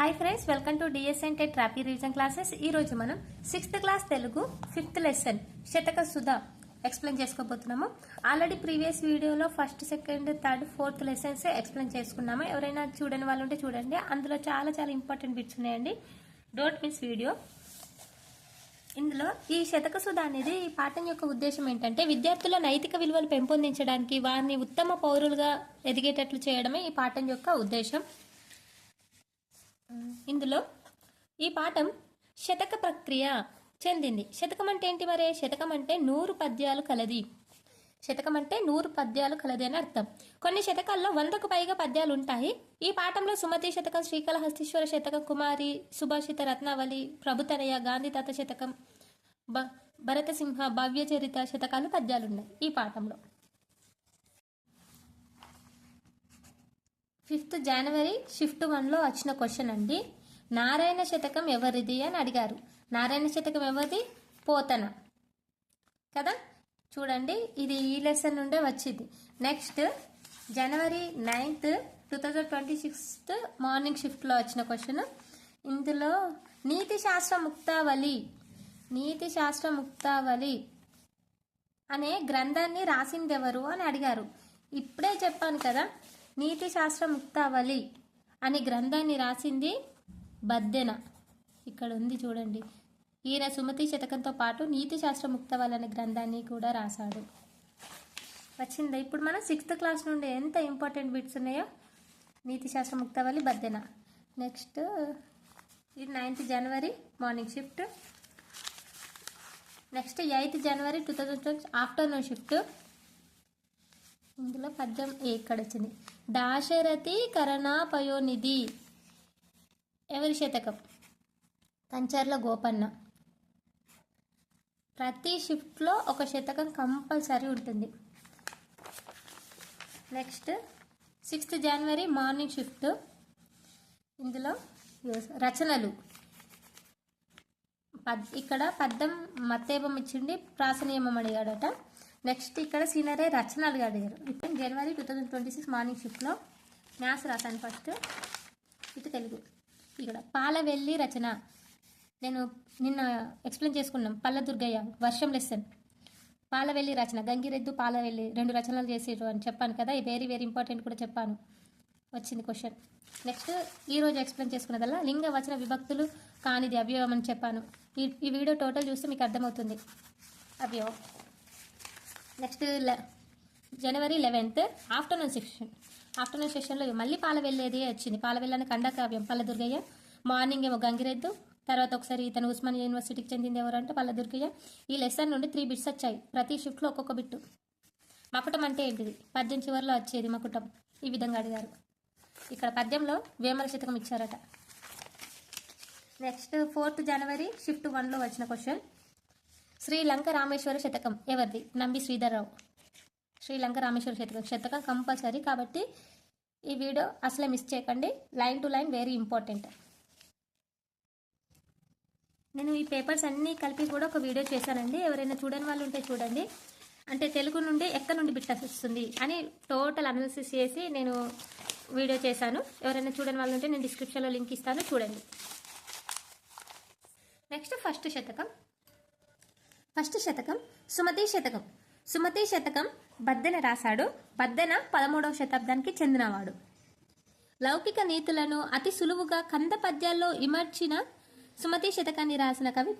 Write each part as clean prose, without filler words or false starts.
Hi friends, welcome to DSN TET rapid revision classes. ఈ రోజు మనం 6th class Telugu 5th lesson Shataka Sudha explain చేసుకోబోతున్నాము. Already previous వీడియోలో 1st, 2nd, 3rd, 4th lessons explain చేసుకున్నాము. ఎవరైనా చూడని వాళ్ళు ఉంటే చూడండి, అందులో చాలా చాలా ఇంపార్టెంట్ బిట్స్ ఉన్నాయండి. Don't miss video. ఇందులో ఈ శతక సుధా అనేది ఈ పాఠం యొక్క ఉద్దేశం ఏంటంటే విద్యార్థుల నైతిక విలువలు పెంపొందించడానికి, వారిని ఉత్తమ పౌరులుగా ఎదిగేటట్లు చేయడమే ఈ పాఠం యొక్క ఉద్దేశం. ఇందులో ఈ పాఠం శతక ప్రక్రియ చెందింది. శతకం అంటే ఏంటి మరి? శతకం అంటే 100 పద్యాలు కలది. శతకం అంటే 100 పద్యాలు కలది అని అర్థం. కొన్ని శతకాల్లో 100కు పైగా పద్యాలు ఉంటాయి. ఈ పాఠంలో సుమతి శతకం, శ్రీకాళహస్తీశ్వర శతకం, కుమారి, సుభాషిత రత్నావళి, ప్రభుతనయ, గాంధీతాత శతకం, భరతసింహ, భవ్యచరిత శతకాలు పద్యాలు ఉన్నాయి ఈ పాఠంలో. 5th జనవరి షిఫ్ట్ 1లో వచ్చిన క్వశ్చన్ అండి. నారాయణ శతకం ఎవరిది అని అడిగారు. నారాయణ శతకం ఎవరిది? పోతన కదా. చూడండి, ఇది ఈ లెసన్ నుండే వచ్చింది. నెక్స్ట్ జనవరి 9th 2026 మార్నింగ్ షిఫ్ట్లో వచ్చిన క్వశ్చన్. ఇందులో నీతి శాస్త్ర ముక్తావళి అనే గ్రంథాన్ని రాసిందెవరు అని అడిగారు. ఇప్పుడే చెప్పాను కదా, నీతి శాస్త్ర ముక్తావళి అనే గ్రంథాన్ని రాసింది బద్దెన. ఇక్కడ ఉంది చూడండి. ఈయన సుమతి శతకంతో పాటు నీతి శాస్త్ర ముక్తావళి అనే గ్రంథాన్ని కూడా రాశాడు. వచ్చిందా? ఇప్పుడు మనం 6th క్లాస్ నుండి ఎంత ఇంపార్టెంట్ బిట్స్ ఉన్నాయో. నీతి శాస్త్ర ముక్తావళి, బద్దెన. నెక్స్ట్ ఇది 9th జనవరి మార్నింగ్ షిఫ్ట్. నెక్స్ట్ 8th జనవరి 2020 ఆఫ్టర్నూన్ షిఫ్ట్. ఇందులో పద్యం ఇక్కడ వచ్చింది. దాశరథి కరణాపయోనిధి ఎవరి శతకం? కంచర్ల గోపన్న. ప్రతి షిఫ్ట్లో ఒక శతకం కంపల్సరీ ఉంటుంది. నెక్స్ట్ 6th జనవరి మార్నింగ్ షిఫ్ట్. ఇందులో రచనలు. ఇక్కడ పద్యం మత్తేపం ఇచ్చిండి, ప్రాసనియమం అడిగాడట. నెక్స్ట్ ఇక్కడ సీనరే రచనలు అడిగారు. ఇప్పుడు జనవరి 2026 మార్నింగ్ షిఫ్ట్లో మ్యాథ్స్ రాశాను ఫస్ట్. ఇటు తెలుగు. ఇక్కడ పాలవెల్లి రచన నేను నిన్న ఎక్స్ప్లెయిన్ చేసుకున్నాం. పల్లదుర్గయ్య వర్షం లెసన్. పాలవెల్లి రచన, గంగిరెద్దు పాలవెల్లి 2 రచనలు చేసేరు అని చెప్పాను కదా. ఈ వెరీ వెరీ ఇంపార్టెంట్ కూడా చెప్పాను. వచ్చింది క్వశ్చన్. నెక్స్ట్ ఈరోజు ఎక్స్ప్లెయిన్ చేసుకున్నదల్లా లింగ వచన విభక్తులు కానిది అవ్యవం అని చెప్పాను. ఈ వీడియో టోటల్ చూస్తే మీకు అర్థమవుతుంది అవ్యవం. నెక్స్ట్ జనవరి 11th ఆఫ్టర్నూన్ సెషన్లో మళ్ళీ పాలవెల్లేది వచ్చింది. పాలవెల్లని ఖండకావ్యం పల్లదుర్గయ్య. మార్నింగ్ ఏమో గంగిరెద్దు. తర్వాత ఒకసారి ఇతను ఉస్మానియా యూనివర్సిటీకి చెందింది ఎవరు అంటే పల్లదుర్గయ్య. ఈ లెసన్ నుండి 3 బిట్స్ వచ్చాయి. ప్రతి షిఫ్ట్లో ఒక్కొక్క బిట్టు. మకుటం అంటే ఏంటిది? పద్యం చివరిలో వచ్చేది మకుటం. ఈ విధంగా అడిగారు. ఇక్కడ పద్యంలో వేమల శతకం ఇచ్చారట. నెక్స్ట్ 4th జనవరి షిఫ్ట్ 1లో వచ్చిన క్వశ్చన్. శ్రీలంక రామేశ్వర శతకం ఎవరిది? నంబి శ్రీధర్రావు. శ్రీలంక రామేశ్వర శతకం కంపల్సరీ కాబట్టి ఈ వీడియో అసలే మిస్ చేయకండి. Line to line very important. నేను ఈ పేపర్స్ అన్నీ కలిపి కూడా ఒక వీడియో చేశానండి. ఎవరైనా చూడని వాళ్ళు ఉంటే చూడండి. అంటే తెలుగు నుండి ఎక్కడి నుండి బిట్ వస్తుంది అని టోటల్ అనాలిసిస్ చేసి నేను వీడియో చేశాను. ఎవరైనా చూడని వాళ్ళు ఉంటే నేను డిస్క్రిప్షన్లో లింక్ ఇస్తాను, చూడండి. నెక్స్ట్ ఫస్ట్ శతకం సుమతి శతకం బద్దెన రాశాడు. బద్దెన 13వ శతాబ్దానికి చెందినవాడు. లౌకిక నీతులను అతి సులువుగా కంద పద్యాల్లో ఇమర్చిన సుమతి శతకాన్ని రాసిన కవి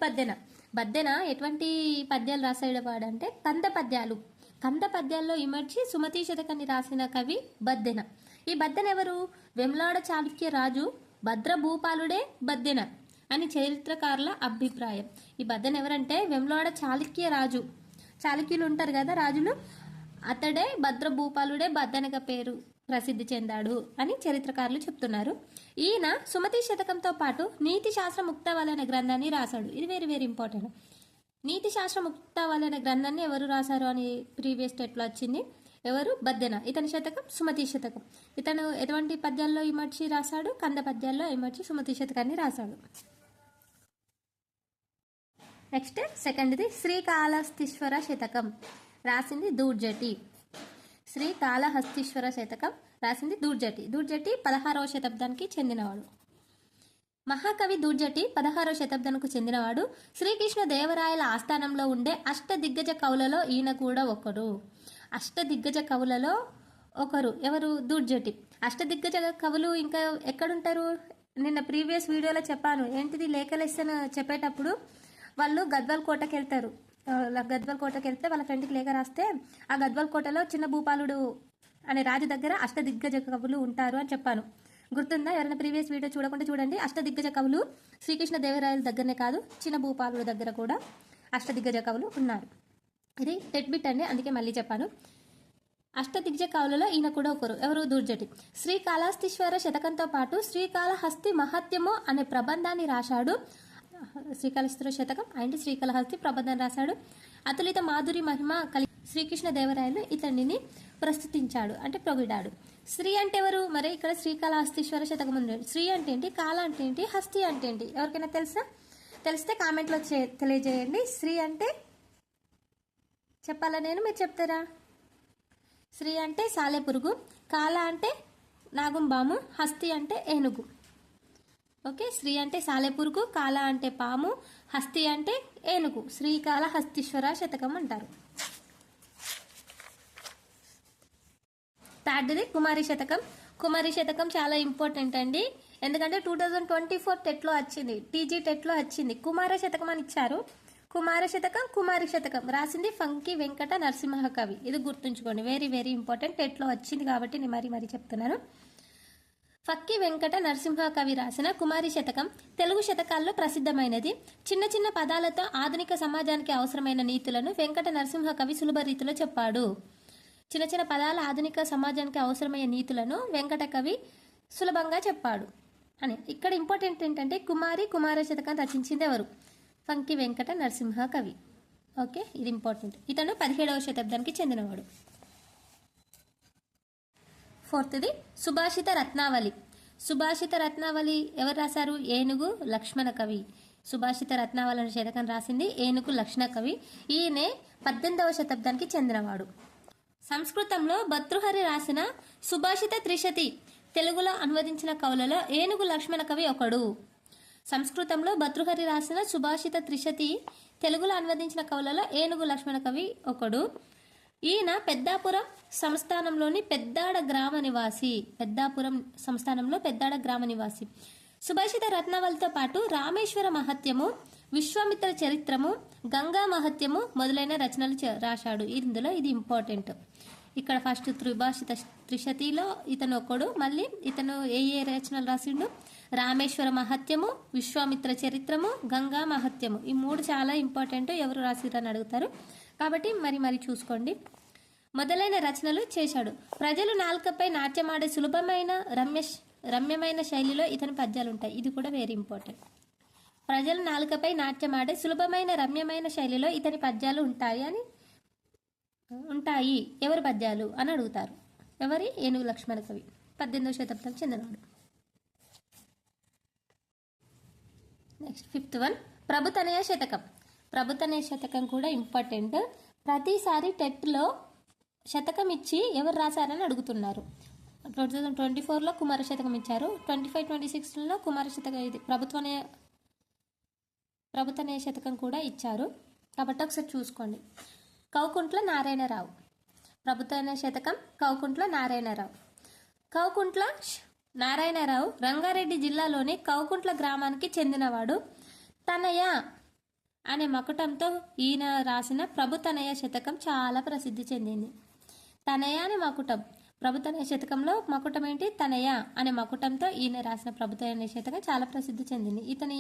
బద్దెన ఎటువంటి పద్యాలు రాసేవాడు అంటే కంద పద్యాల్లో ఇమర్చి సుమతి శతకాన్ని రాసిన కవి బద్దెన. ఈ బద్దెన ఎవరు? వెమ్లాడ చాళుక్య రాజు భద్రభూపాలుడే బద్దెన అని చరిత్రకారుల అభిప్రాయం. ఈ బద్దెన ఎవరంటే వెమ్లాడ చాళుక్య రాజు. చాళుక్యులు ఉంటారు కదా రాజులు, అతడే భద్రభూపాలుడే బద్దెనగా పేరు ప్రసిద్ధి చెందాడు అని చరిత్రకారులు చెప్తున్నారు. ఈయన సుమతి శతకంతో పాటు నీతి శాస్త్ర ముక్తావళి అనే గ్రంథాన్ని రాశాడు. ఇది వెరీ వెరీ ఇంపార్టెంట్. నీతి శాస్త్ర ముక్తావళి అనే గ్రంథాన్ని ఎవరు రాశారు అని ప్రీవియస్ స్టేట్లో వచ్చింది. ఎవరు? బద్దెన. ఇతని శతకం సుమతి శతకం. ఇతను ఎటువంటి పద్యాల్లో ఇమర్చి రాశాడు? కంద పద్యాల్లో ఇమర్చి సుమతి శతకాన్ని రాశాడు. నెక్స్ట్ సెకండ్ది శ్రీకాళహస్తీశ్వర శతకం రాసింది దూర్జటి. శ్రీకాళహస్తీశ్వర శతకం రాసింది దూర్జటి. 16వ శతాబ్దానికి చెందినవాడు. మహాకవి దుర్జటి 16వ శతాబ్దంకు చెందినవాడు. శ్రీకృష్ణ దేవరాయల ఆస్థానంలో ఉండే అష్టదిగ్గజ కవులలో ఈయన కూడా ఒకరు. అష్టదిగ్గజ కవులలో ఒకరు ఎవరు? దుర్జటి. అష్టదిగ్గజ కవులు ఇంకా ఎక్కడుంటారు? నిన్న ప్రీవియస్ వీడియోలో చెప్పాను. ఏంటిది? లేఖలెస్సను చెప్పేటప్పుడు వాళ్ళు గద్వాల్ కోటకి వెళ్తారు. గద్వాల్ కోటకి వెళ్తే వాళ్ళ ఫ్రెండ్కి లేఖ రాస్తే ఆ గద్వాల్ కోటలో చిన్న భూపాలుడు అనే రాజు దగ్గర అష్టదిగ్గజ కవులు ఉంటారు అని చెప్పాను. గుర్తుందా? ఎవరైనా ప్రీవియస్ వీడియో చూడకుండా చూడండి. అష్టదిగ్గజ కవులు శ్రీకృష్ణ దేవరాయల దగ్గరనే కాదు, చిన్న భూపాలుడు దగ్గర కూడా అష్టదిగ్గజ కవులు ఉన్నారు. ఇది టెట్బిట్ అండి, అందుకే మళ్ళీ చెప్పాను. అష్టదిగ్గజ కవులలో ఈయన కూడా ఒకరు. ఎవరు? దుర్జటి. శ్రీకాళహస్తీశ్వర శతకంతో పాటు శ్రీకాళహస్తి మహత్యము అనే ప్రబంధాన్ని రాశాడు. శ్రీకాళహస్తీశ్వర శతకం అండ్ శ్రీకాళహస్తి ప్రబంధం రాశాడు. అతులిత మాధురి మహిమ కలిగి శ్రీకృష్ణ దేవరాయలు ఇతడిని ప్రస్తుతించాడు, అంటే పొగిడాడు. శ్రీ అంటే ఎవరు? మరి ఇక్కడ శ్రీకాళహస్తీశ్వర శతకం ఉంది. శ్రీ అంటే ఏంటి? కాళ అంటే ఏంటి? హస్తి అంటే ఏంటి? ఎవరికైనా తెలుసా? తెలిస్తే కామెంట్లో తెలియజేయండి. శ్రీ అంటే చెప్పాలా నేను? మీరు చెప్తారా? శ్రీ అంటే సాలెపురుగు, కాళ అంటే నాగుంబాము, హస్తి అంటే ఏనుగు. ఓకే, శ్రీ అంటే సాలెపురుగు, కాళ అంటే పాము, హస్తి అంటే ఏనుగు. శ్రీకాళహస్తీశ్వర శతకం అంటారు. థర్డ్ది కుమారి శతకం. కుమారి శతకం చాలా ఇంపార్టెంట్ అండి, ఎందుకంటే 2024 టెట్లో వచ్చింది, టీజీ టెట్లో వచ్చింది. కుమార శతకం అని ఇచ్చారు. కుమార శతకం, కుమారి శతకం రాసింది ఫంకి వెంకట నరసింహ కవి. ఇది గుర్తుంచుకోండి, వెరీ వెరీ ఇంపార్టెంట్. టెట్లో వచ్చింది కాబట్టి నేను మరీ చెప్తున్నాను. ఫక్కి వెంకట నరసింహ కవి రాసిన కుమారి శతకం తెలుగు శతకాల్లో ప్రసిద్ధమైనది. చిన్న చిన్న పదాలతో ఆధునిక సమాజానికి అవసరమైన నీతులను వెంకట నరసింహ కవి సులభ రీతిలో చెప్పాడు. చిన్న చిన్న పదాల ఆధునిక సమాజానికి అవసరమైన నీతులను వెంకట కవి సులభంగా చెప్పాడు అని. ఇక్కడ ఇంపార్టెంట్ ఏంటంటే కుమార శతకం రచించింది ఎవరు? ఫంకి వెంకట నరసింహ కవి. ఓకే, ఇది ఇంపార్టెంట్. ఇతను 17వ శతాబ్దానికి చెందినవాడు. ఫోర్త్ది సుభాషిత రత్నావళి. సుభాషిత రత్నావళి ఎవరు రాశారు? ఏనుగు లక్ష్మణ కవి. సుభాషిత రత్నావళి అనే శతకం రాసింది ఏనుగు లక్ష్మణ కవి. ఈయనే 18వ శతాబ్దానికి చెందినవాడు. సంస్కృతంలో భర్తృహరి రాసిన సుభాషిత త్రిశతి తెలుగులో అనువదించిన కవులలో ఏనుగు లక్ష్మణ కవి ఒకడు. సంస్కృతంలో భర్తృహరి రాసిన సుభాషిత త్రిశతి తెలుగులో అనువదించిన కవులలో ఏనుగు లక్ష్మణ కవి ఒకడు. ఈయన పెద్దాపురం సంస్థానంలోని పెద్దాడ గ్రామ నివాసి. పెద్దాపురం సంస్థానంలో పెద్దాడ గ్రామ నివాసి. సుభాషిత రత్నావళితో పాటు రామేశ్వర మహత్యము, విశ్వామిత్ర చరిత్రము, గంగా మహత్యము మొదలైన రచనలు రాశాడు. ఇందులో ఇది ఇంపార్టెంట్. ఇక్కడ ఫస్ట్ త్రిభాషిత త్రిశతిలో ఇతను ఒకడు. మళ్ళీ ఇతను ఏ రచనలు రాసిండు? రామేశ్వర మహత్యము, విశ్వామిత్ర చరిత్రము, గంగా మహత్యము. ఈ 3 చాలా ఇంపార్టెంట్. ఎవరు రాసిరని అడుగుతారు కాబట్టి మరి చూసుకోండి. మొదలైన రచనలు చేశాడు. ప్రజలు నాలుకపై నాట్యమాడే సులభమైన రమ్యమైన శైలిలో ఇతని పద్యాలు ఉంటాయి. ఇది కూడా వెరీ ఇంపార్టెంట్. ప్రజలు నాలుకపై నాట్యమాడే సులభమైన రమ్యమైన శైలిలో ఇతని పద్యాలు ఉంటాయి. ఎవరి పద్యాలు అని అడుగుతారు. ఎవరి? ఏనుగు లక్ష్మణ కవి. 18వ శతాబ్దానికి చెందినవాడు. నెక్స్ట్ 5th వన్ ప్రభుతనయ శతకం. ప్రభుతనయ శతకం కూడా ఇంపార్టెంట్. ప్రతిసారి టెట్లో శతకం ఇచ్చి ఎవరు రాశారని అడుగుతున్నారు. 2024లో కుమార శతకం ఇచ్చారు. 25-26లో కుమార శతకం, ఇది ప్రభుతనయ శతకం కూడా ఇచ్చారు కాబట్టి ఒకసారి చూసుకోండి. కౌకుంట్ల నారాయణరావు. ప్రభుతనయ శతకం కౌకుంట్ల నారాయణరావు. కౌకుంట్ల నారాయణరావు రంగారెడ్డి జిల్లాలోని కౌకుంట్ల గ్రామానికి చెందినవాడు. తనయ అనే మకుటంతో ఈయన రాసిన ప్రభుతనయ శతకం చాలా ప్రసిద్ధి చెందింది. తనయ అనే మకుటం. ప్రభుతనయ శతకంలో మకుటం ఏంటి? తనయ అనే మకుటంతో ఈయన రాసిన ప్రభుతనయ శతకం చాలా ప్రసిద్ధి చెందింది. ఇతని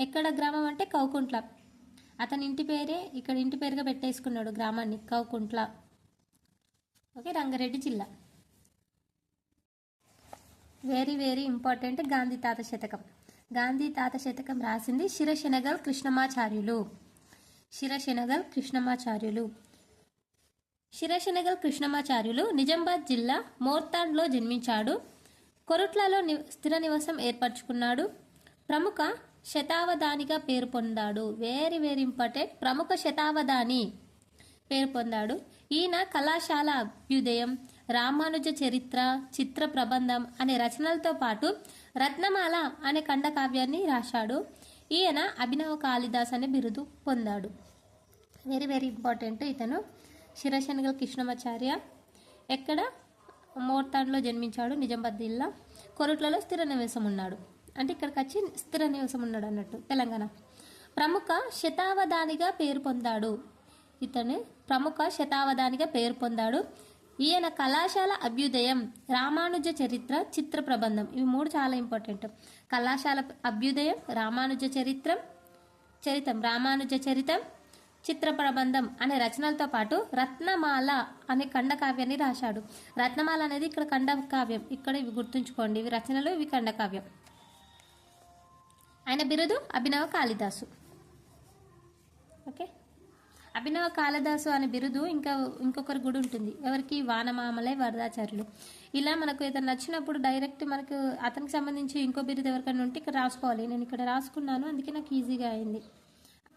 ఎక్కడ గ్రామం అంటే కౌకుంట్ల. అతని ఇంటి పేరే ఇక్కడ ఇంటి పేరుగా పెట్టేసుకున్నాడు గ్రామాన్ని, కౌకుంట్ల. ఓకే, రంగారెడ్డి జిల్లా. వెరీ వెరీ ఇంపార్టెంట్ గాంధీ తాత శతకం. గాంధీ తాత శతకం రాసింది శిరశెనగల్ కృష్ణమాచార్యులు. శిరశెనగల్ కృష్ణమాచార్యులు నిజామాబాద్ జిల్లా మోర్తాండ్లో జన్మించాడు. కొరుట్లలో స్థిర నివాసం ఏర్పరచుకున్నాడు. ప్రముఖ శతావధానిగా పేరు పొందాడు. Very very important. ప్రముఖ శతావధాని పేరు పొందాడు. ఈయన కళాశాల అభ్యుదయం, రామానుజ చరిత్ర, చిత్ర ప్రబంధం అనే రచనలతో పాటు రత్నమాల అనే ఖండకావ్యాన్ని రాశాడు. ఈయన అభినవ కాళిదాస్ అనే బిరుదు పొందాడు. Very very important. ఇతను శిరశనగల కృష్ణమాచార్య. ఎక్కడ? మోర్తాడ్లో జన్మించాడు, నిజామాబాద్ జిల్లా. కొరుట్లలో స్థిర నివాసం ఉన్నాడు. అంటే ఇక్కడికి వచ్చి స్థిర నివాసం ఉన్నాడు అన్నట్టు, తెలంగాణ. ప్రముఖ శతావధానిగా పేరు పొందాడు. ఇతను ప్రముఖ శతావధానిగా పేరు పొందాడు. ఈయన కళాశాల అభ్యుదయం, రామానుజ చరిత్ర, చిత్ర ప్రబంధం, ఇవి 3 చాలా ఇంపార్టెంట్. కళాశాల అభ్యుదయం, రామానుజ చరిత్రం, రామానుజ చరితం, చిత్ర ప్రబంధం అనే రచనలతో పాటు రత్నమాల అనే ఖండకావ్యాన్ని రాశాడు. రత్నమాల అనేది ఇక్కడ ఖండకావ్యం, ఇక్కడ ఇవి గుర్తుంచుకోండి, ఇవి రచనలు, ఇవి ఖండకావ్యం. ఆయన బిరుదు అభినవ కాళిదాసు. ఓకే, అభినవ కాళిదాసు అనే బిరుదు ఇంకొకరి కూడా ఉంటుంది. ఎవరికి? వానమామలై వరదాచార్యులు. ఇలా మనకు ఏదైనా నచ్చినప్పుడు డైరెక్ట్ మనకు అతనికి సంబంధించి ఇంకో బిరుదు ఎవరికైనా ఉంటే ఇక్కడ రాసుకోవాలి. నేను ఇక్కడ రాసుకున్నాను, అందుకే నాకు ఈజీగా అయింది.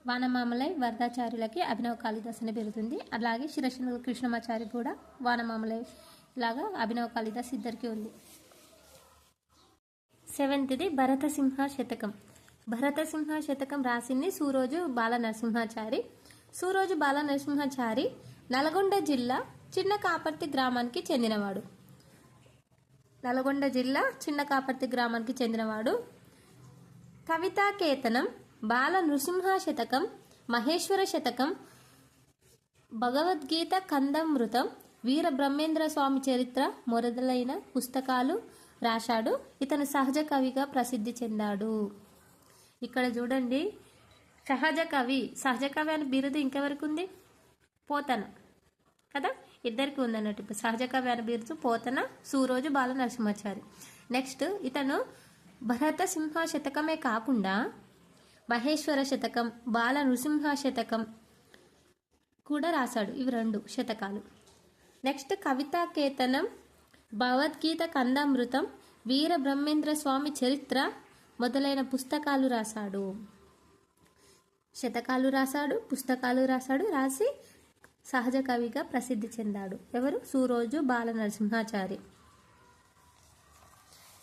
వానమామలై వరదాచార్యులకి అభినవ కాళిదాస్ అనే బిరుదుంది. అలాగే శిరశనగల కృష్ణమాచారి కూడా వానమామలై లాగా అభినవ కాళిదాస్ ఇద్దరికి ఉంది. 7th భరతసింహ శతకం. భరతసింహ శతకం రాసింది సూరోజు బాలనరసింహాచారి. సూరోజు బాలనరసింహాచారి నల్గొండ జిల్లా చిన్న కాపర్తి గ్రామానికి చెందినవాడు. నల్గొండ జిల్లా చిన్న కాపర్తి గ్రామానికి చెందినవాడు. కవితాకేతనం, బాల నృసింహ శతకం, మహేశ్వర శతకం, భగవద్గీత కందామృతం, వీర బ్రహ్మేంద్ర స్వామి చరిత్ర మొదలైన పుస్తకాలు రాశాడు. ఇతను సహజ కవిగా ప్రసిద్ధి చెందాడు. ఇక్కడ చూడండి, సహజ కవి అని బిరుదు ఇంకెవరికి ఉంది? పోతన కదా, ఇద్దరికి ఉందన్నట్టు. ఇప్పుడు సహజ కవి అని బిరుదు పోతన, సూరోజు బాల నరసింహాచారి. నెక్స్ట్ ఇతను భరత సింహ శతకమే కాకుండా మహేశ్వర శతకం, బాల నృసింహ శతకం కూడా రాశాడు. ఇవి 2 శతకాలు. నెక్స్ట్ కవితాకేతనం, భగవద్గీత కందామృతం, వీర బ్రహ్మేంద్ర స్వామి చరిత్ర మొదలైన పుస్తకాలు రాశాడు. శతకాలు రాశాడు, పుస్తకాలు రాశాడు, రాసి సహజ కవిగా ప్రసిద్ధి చెందాడు. ఎవరు? సూరోజు బాల నరసింహాచారి.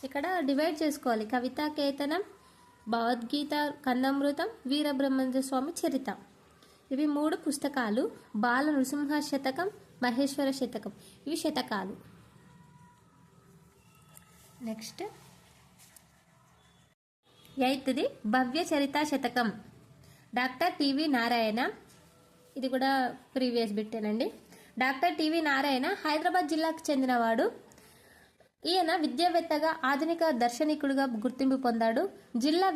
ఇక్కడ డివైడ్ చేసుకోవాలి. కవితాకేతనం, భగవద్గీత కందామృతం, వీర బ్రహ్మేంద్ర స్వామి చరిత్ర, ఇవి 3 పుస్తకాలు. బాల నృసింహ శతకం, మహేశ్వర శతకం, ఇవి శతకాలు. నెక్స్ట్ 8th భవ్య చరిత శతకం. డాక్టర్ టివి నారాయణ, ఇది కూడా ప్రీవియస్ బిట్టేనండి. డాక్టర్ టివి నారాయణ హైదరాబాద్ జిల్లాకు చెందినవాడు. ఈయన విద్యావేత్తగా, ఆధునిక దర్శనికుడిగా గుర్తింపు పొందాడు. జిల్లా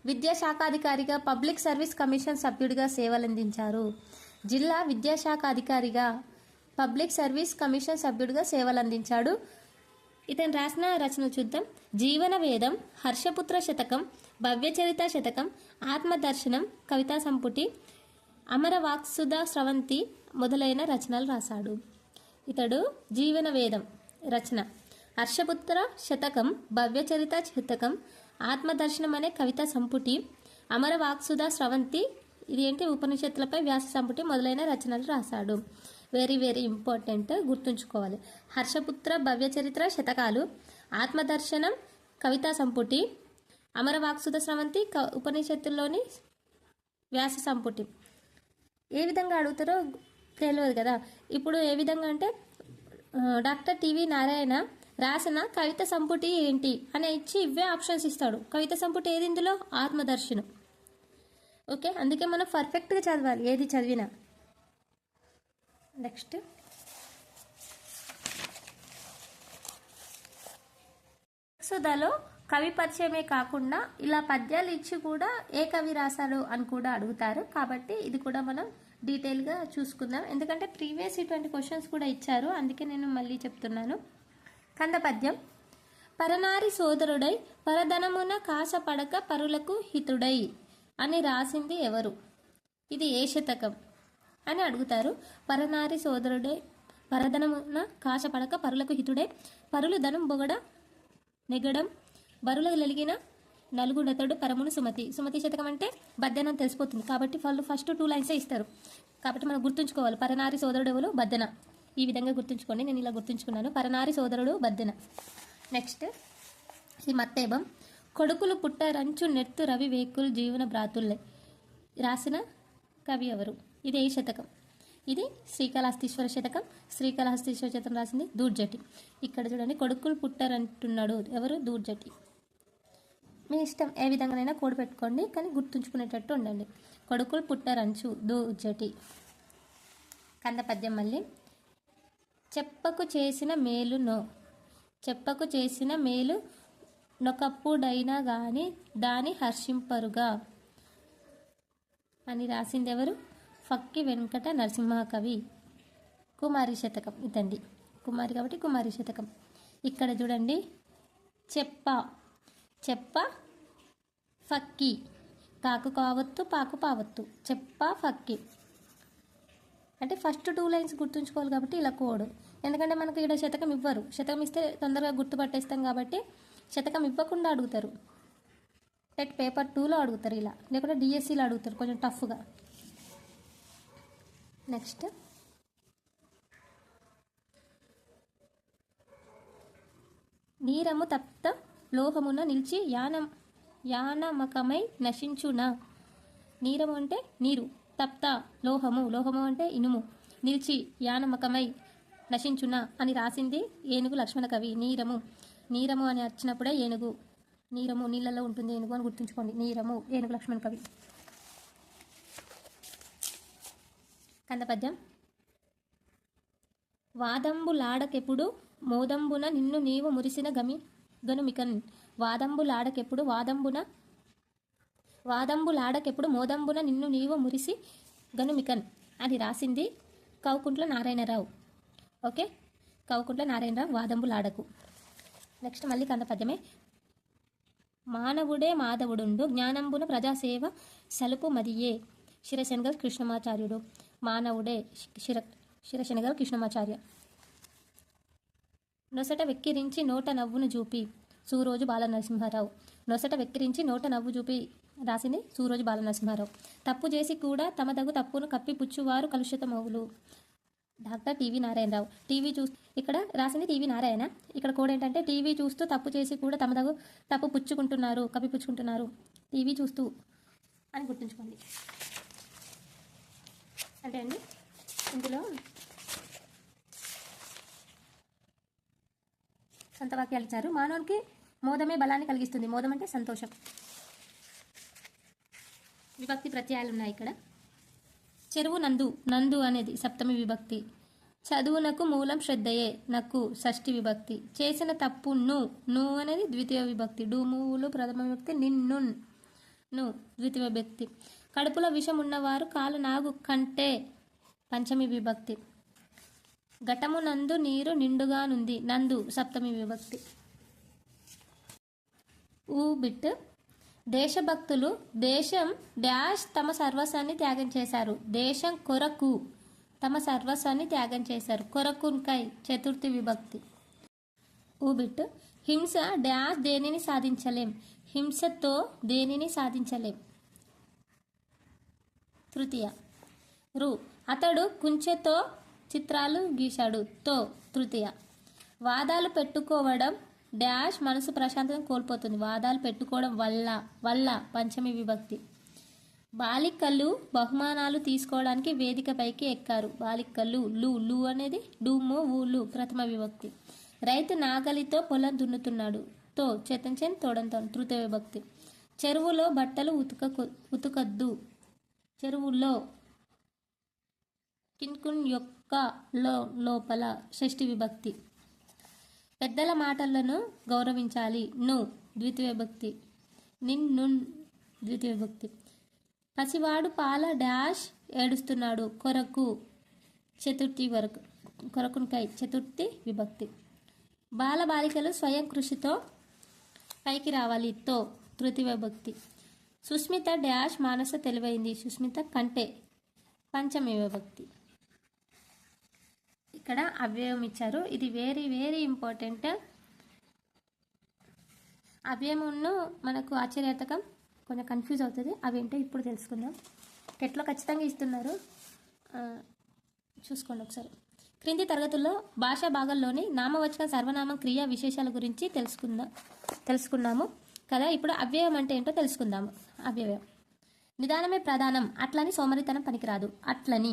విద్యాశాఖాధికారిగా, పబ్లిక్ సర్వీస్ కమిషన్ సభ్యుడిగా సేవలందించారు. జిల్లా విద్యాశాఖాధికారిగా, పబ్లిక్ సర్వీస్ కమిషన్ సభ్యుడిగా సేవలందించాడు. ఇతను రాసిన రచనలు చూద్దాం. జీవన వేదం, హర్షపుత్ర శతకం, భవ్యచరిత శతకం, ఆత్మదర్శనం, కవితా సంపుటి, అమర వాక్సుధ స్రవంతి మొదలైన రచనలు రాశాడు. ఇతడు జీవన వేదం రచన, హర్షపుత్ర శతకం, భవ్యచరిత శతకం, ఆత్మదర్శనం అనే కవితా సంపుటి, అమర వాక్సుధ స్రవంతి, ఇది ఏంటి? ఉపనిషత్తులపై వ్యాస సంపుటి మొదలైన రచనలు రాశాడు. వెరీ వెరీ ఇంపార్టెంట్, గుర్తుంచుకోవాలి. హర్షపుత్ర, భవ్యచరిత్ర శతకాలు, ఆత్మదర్శనం, కవితా సంపుటి, అమరవాక్సుధ స్రవంతి, ఉపనిషత్తుల్లోని వ్యాస సంపుటి. ఏ విధంగా అడుగుతారో తెలియదు కదా. ఇప్పుడు ఏ విధంగా అంటే డాక్టర్ టివి నారాయణ రాసిన కవిత సంపుటి ఏంటి అని ఇచ్చి ఇవే ఆప్షన్స్ ఇస్తాడు. కవిత సంపుటి ఏది ఇందులో? ఆత్మదర్శనం. ఓకే, అందుకే మనం పర్ఫెక్ట్గా చదవాలి ఏది చదివినా. నెక్స్ట్ సుధాలో కవి పరిచయమే కాకుండా ఇలా పద్యాలు ఇచ్చి కూడా ఏ కవి రాశాడు అని కూడా అడుగుతారు. కాబట్టి ఇది కూడా మనం డీటెయిల్గా చూసుకుందాం. ఎందుకంటే ప్రీవియస్ ఇటువంటి క్వశ్చన్స్ కూడా ఇచ్చారు, అందుకే నేను మళ్ళీ చెప్తున్నాను. కందపద్యం. పరనారి సోదరుడై పరధనమున కాసపడక పరులకు హితుడై అని రాసింది ఎవరు? ఇది ఏ శతకం అని అడుగుతారు. పరనారి సోదరుడై పరధనమున కాసపడక పరులకు హితుడై, పరులు ధనం బొగడ నెగడం, బరుల వెలిగిన నలుగుడతడు పరమును సుమతి. సుమతి శతకం అంటే బద్దెన అని తెలిసిపోతుంది కాబట్టి వాళ్ళు ఫస్ట్ 2 లైన్సే ఇస్తారు. కాబట్టి మనం గుర్తుంచుకోవాలి. పరనారి సోదరుడు ఎవరు? బద్దెన. ఈ విధంగా గుర్తుంచుకోండి. నేను ఇలా గుర్తుంచుకున్నాను. పరనారి సోదరుడు బద్దెన. నెక్స్ట్ ఇది మత్తేబం. కొడుకులు పుట్టారంచు నెత్తు రవి వేకులు జీవన భ్రాతుల్లే రాసిన కవి ఎవరు? ఇది ఏ శతకం? ఇది శ్రీకాళహస్తీశ్వర శతకం. శ్రీకాళహస్తీశ్వర శతకం రాసింది దూర్జటి. ఇక్కడ చూడండి, కొడుకులు పుట్టారంటున్నాడు ఎవరు? దూర్జటి. మీ ఇష్టం, ఏ విధంగానైనా కోడ్ పెట్టుకోండి, కానీ గుర్తుంచుకునేటట్టు ఉండండి. కొడుకులు పుట్టారంచు దూర్జటి. కంద పద్యం మళ్ళీ. చెప్పకు చేసిన మేలు చెప్పకు చేసిన మేలు నొకప్పుడైనా గాని దాని హర్షింపరుగా అని రాసింది ఎవరు? ఫక్కి వెంకట నరసింహకవి. కుమారి శతకం ఇదండి. కుమారి కాబట్టి కుమారి శతకం. ఇక్కడ చూడండి, చెప్ప ఫక్కి, కాకు కావత్తు పాకు పావత్తు, చెప్ప ఫక్కి అంటే ఫస్ట్ 2 లైన్స్ గుర్తుంచుకోవాలి కాబట్టి ఇలా కోడ్. ఎందుకంటే మనకు ఇక్కడ శతకం ఇవ్వరు, శతకం ఇస్తే తొందరగా గుర్తుపట్టేస్తాం కాబట్టి శతకం ఇవ్వకుండా అడుగుతారు. టెట్ పేపర్ 2లో అడుగుతారు ఇలా, లేకుంటే డిఎస్సిలో అడుగుతారు కొంచెం టఫ్గా. నెక్స్ట్ నీరము తప్త లోహమున నిలిచి యానమకమై నశించునా. నీరము అంటే నీరు, తప్త లోహము అంటే ఇనుము, నిలిచి యానమకమై నశించునా అని రాసింది ఏనుగు లక్ష్మణ కవి. నీరము అని వచ్చినప్పుడే ఏనుగు, నీరము నీళ్ళలో ఉంటుంది ఏనుగు అని గుర్తుంచుకోండి. నీరము ఏనుగు లక్ష్మణ కవి. కంద పద్యం. వాదంబులాడకెప్పుడు మోదంబున నిన్ను నీవు మురిసిన గనుమికన్. వాదంబులాడకెప్పుడు వాదంబులాడకెప్పుడు మోదంబున నిన్ను నీవు మురిసి గనుమికన్ అని రాసింది కౌకుంట్ల నారాయణరావు. ఓకే, కౌకుంట్ల నారాయణరావు వాదంబులాడకు. నెక్స్ట్ మళ్ళీ కంద పద్యమే. మానవుడే మాధవుడుండు జ్ఞానంబున ప్రజాసేవ సలుపు మదియే. శిరశనగల్ కృష్ణమాచార్యుడు. మానవుడే శిరశనగల్ కృష్ణమాచార్య. నొసట వెక్కిరించి నోట నవ్వును చూపి సూరోజు బాలనరసింహారావు. నొసట వెక్కిరించి నోట నవ్వు చూపి రాసింది సూరోజు బాలనరసింహారావు. తప్పు చేసి కూడా తమదగు తప్పును కప్పిపుచ్చువారు కలుషితమవులు. Doctor TV Narayanarao. ఇక్కడ రాసింది టీవీ నారాయణ. ఇక్కడ కోడ్ ఏంటంటే టీవీ చూస్తూ తప్పు చేసి కూడా తమదగు తప్పు పుచ్చుకుంటున్నారు, కప్పిపుచ్చుకుంటున్నారు. టీవీ చూస్తూ అని గుర్తుంచుకోండి. అంటే అండి ఇందులో సొంత వాక్యాలు ఇచ్చారు. మానవునికి మోదమే బలాన్ని కలిగిస్తుంది. మోదం అంటే సంతోషం. విభక్తి ప్రత్యయాలు ఉన్నాయి ఇక్కడ. చెరువు నందు అనేది సప్తమి విభక్తి. చదువునకు మూలం శ్రద్ధయే నకు షష్ఠి విభక్తి. చేసిన తప్పు ను అనేది ద్వితీయ విభక్తి. డూములు ప్రథమ విభక్తి. నిన్ను ద్వితీయ విభక్తి. కడుపులో విషం ఉన్నవారు కాలు నాగు కంటే పంచమి విభక్తి. ఘటము నందు నీరు నిండుగానుంది నందు సప్తమి విభక్తి. బిట్. దేశభక్తులు దేశం డాష్ తమ సర్వస్వాన్ని త్యాగం చేశారు. దేశం కొరకు తమ సర్వస్వాన్ని త్యాగం చేశారు. కొరకున్కై చతుర్థి విభక్తి. బిట్. హింస డాష్ దేనిని సాధించలేం. హింసతో దేనిని సాధించలేం. తృతీయ. అతడు కుంచెతో చిత్రాలు గీశాడు. తృతీయ. వాదాలు పెట్టుకోవడం డాష్ మనసు ప్రశాంతతను కోల్పోతుంది. వాదాలు పెట్టుకోవడం వల్ల పంచమి విభక్తి. బాలికలు బహుమానాలు తీసుకోవడానికి వేదికపైకి ఎక్కారు. బాలికలు లు అనేది డూము ఊలు ప్రథమ విభక్తి. రైతు నాగలితో పొలం దున్నుతున్నాడు. చేతంచెన్ తోడంతో తృతీయ విభక్తి. చెరువులో బట్టలు ఉతకద్దు. చెరువులో కిన్కున్ యొక్క లోపల షష్ఠి విభక్తి. పెద్దల మాటలను గౌరవించాలి. ద్వితీయ విభక్తి. నిన్ను ద్వితీయ విభక్తి. పసివాడు పాల డాష్ ఏడుస్తున్నాడు. కొరకు చతుర్థి వరకు కొరకునికై చతుర్థి విభక్తి. బాలబాలికలు స్వయం కృషితో పైకి రావాలి. తృతీయ విభక్తి. సుస్మిత డాష్ మానస తెలివైంది. సుస్మిత కంటే పంచమి విభక్తి. ఇక్కడ అవ్యయం ఇచ్చారు. ఇది వెరీ వెరీ ఇంపార్టెంట్. అవ్యయమును మనకు ఆశ్చర్యార్థకం కొంచెం కన్ఫ్యూజ్ అవుతుంది. అవేంటో ఇప్పుడు తెలుసుకుందాం. టెట్లో ఖచ్చితంగా ఇస్తున్నారు, చూసుకోండి ఒకసారి. క్రింది తరగతుల్లో భాషా భాగంలోని నామవచన సర్వనామం క్రియా విశేషాల గురించి తెలుసుకున్నాము కదా. ఇప్పుడు అవ్యయం అంటే ఏంటో తెలుసుకుందాము. అవ్యయం నిదానమే ప్రధానం, అట్లని సోమరితనం పనికిరాదు. అట్లని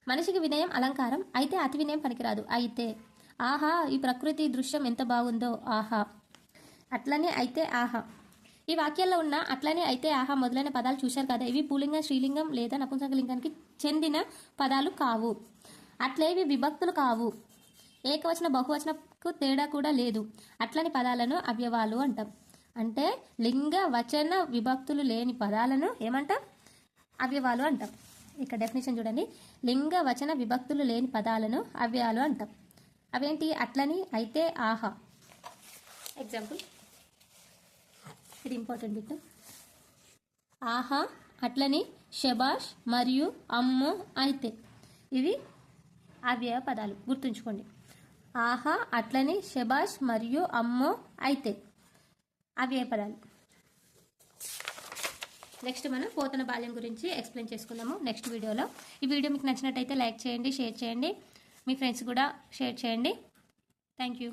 మనిషికి వినయం అలంకారం, అయితే అతి వినయం పనికిరాదు. అయితే ఆహా ఈ ప్రకృతి దృశ్యం ఎంత బాగుందో, ఆహా. అట్లని అయితే ఆహా. ఈ వాక్యాల్లో ఉన్న అట్లని అయితే ఆహా మొదలైన పదాలు చూశారు కదా. ఇవి పుల్లింగం స్త్రీలింగం లేదా నపుంసకలింగానికి చెందిన పదాలు కావు. అట్లేవి విభక్తులు కావు. ఏకవచన బహువచనకు తేడా కూడా లేదు. అట్లని పదాలను అవ్యయాలు అంటాం. అంటే లింగ వచన విభక్తులు లేని పదాలను ఏమంటాం? అవ్యయాలు అంటాం. ఇక్కడ డెఫినేషన్ చూడండి. లింగ వచన విభక్తులు లేని పదాలను అవ్యయాలు అంటాం. అవేంటి? అట్లని, అయితే, ఆహా. ఎగ్జాంపుల్, ఇది ఇంపార్టెంట్ బిట్. ఆహా, అట్లని, శబాష్ మరియు అమ్మో, అయితే. ఇవి అవ్యయ పదాలు, గుర్తుంచుకోండి. ఆహా, అట్లని, శబాష్ మరియు అమ్మో, అయితే అవ్యయ పదాలు. నెక్స్ట్ మనం పోతన బాల్యం గురించి ఎక్స్ప్లెయిన్ చేసుకుందాము నెక్స్ట్ వీడియోలో. ఈ వీడియో మీకు నచ్చినట్టయితే లైక్ చేయండి, షేర్ చేయండి, మీ ఫ్రెండ్స్ కూడా షేర్ చేయండి. Thank you.